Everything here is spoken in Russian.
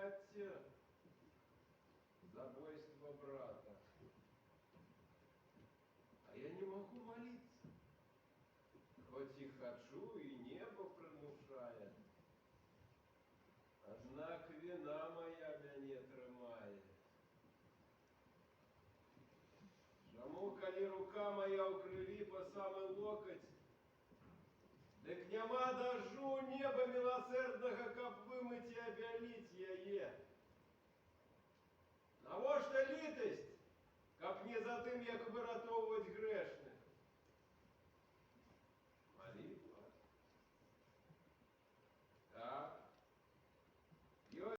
прокляття, забойство брата. А я не могу молиться, хоть и хочу, и небо примушает. Однак вина моя мяне трымае. Чаму, калі рука моя ў крыві па самы локаць, дык няма дажджу неба милосердного, каб вымыць і абяліць